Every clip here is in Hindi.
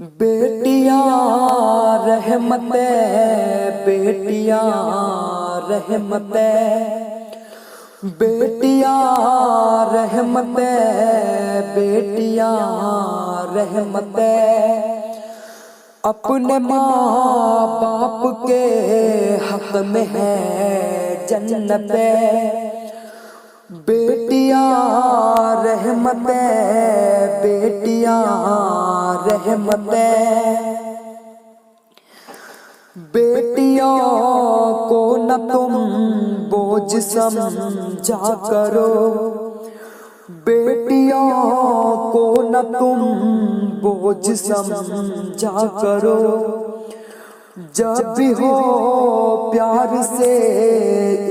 बेटियां रहमते, बेटियां रहमते, बेटियां रहमते, बेटियां रहमते, अपने माँ बाप के हक में है जन्नते। बेटियां रहमते, बेटियां रहमते, बेटियों को न तुम बोझ समझा करो, बेटियों को न तुम बोझ समझा करो, जब भी हो प्यार से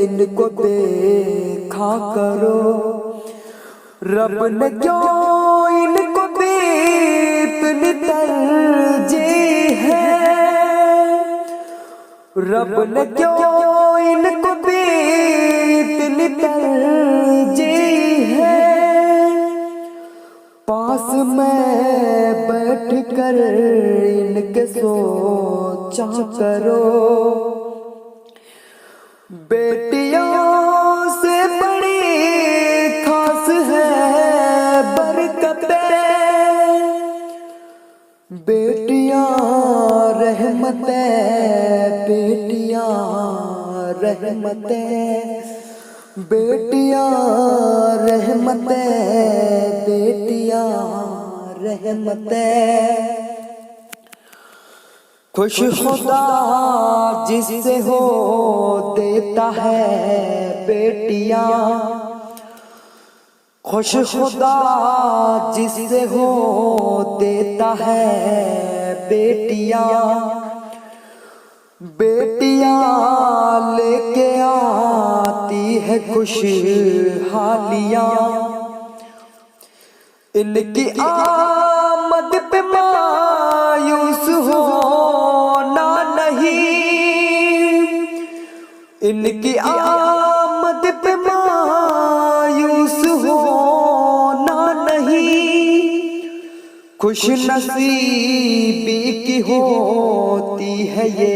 इनको देखा करो। रब ने क्यों इनको दी इतनी तरजीह है, रब ने क्यों इनको दी इतनी तरजीह है, पास में बैठ कर इनके सोचा करो। बेटियों से बड़ी खास है बरकतें, बेटियां रहमतें, बेटियां रहमतें, बेटियां रहमतें, बेटियां रहमतें। खुश खुदा जिससे हो देता है बेटियां, खुश खुदा जिससे हो देता है बेटियां, बेटियां लेके आती है खुशहालियां, इनकी आमद पे मायूस होना नहीं, इनकी आमद पे मायूस होना नहीं, खुश नसीबी की होती है ये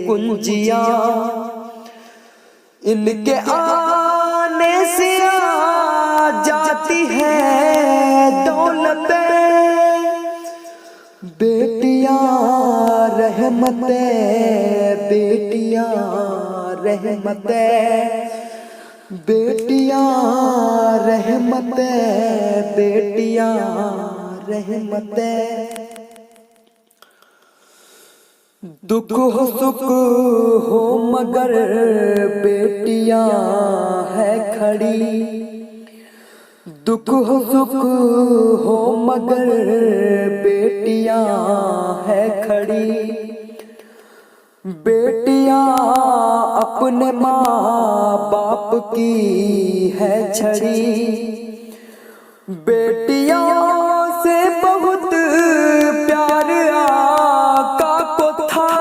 कुंजियां, इनके आने से आ जाती है दौलतें। बेटियां रहमतें, बेटियां रहमतें, बेटियां रहमतें, बेटियां रहमतें। दुख हो सुख हो मगर बेटियां है खड़ी, दुख हो सुख हो मगर बेटियां है खड़ी, बेटियां अपने माँ बाप की है छड़ी, बेटियों से बहुत प्यार आका को था,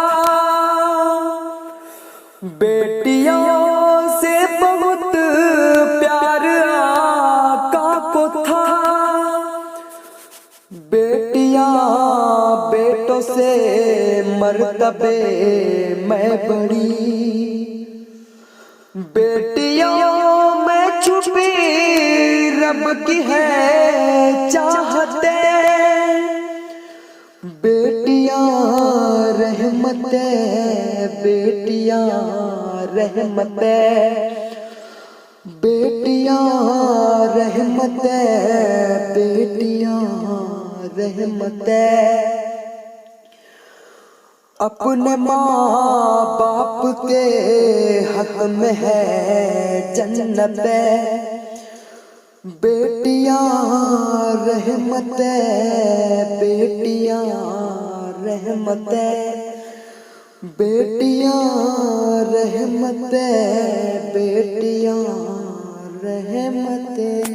बेटियों से बहुत प्यार आका को था, बेटियां बेटों से मर्तबे में बड़ी, बेटियों में छुपी रब की है चाहते, बेटियां रहमतें, बेटियां रहमतें, बेटियां रहमतें, बेटियां रहमतें, अपने माँ बाप के हक में है जन्नतें। बेटियां रहमतें, बेटियां रहमतें, बेटियां रहमतें, बेटियां रहमतें।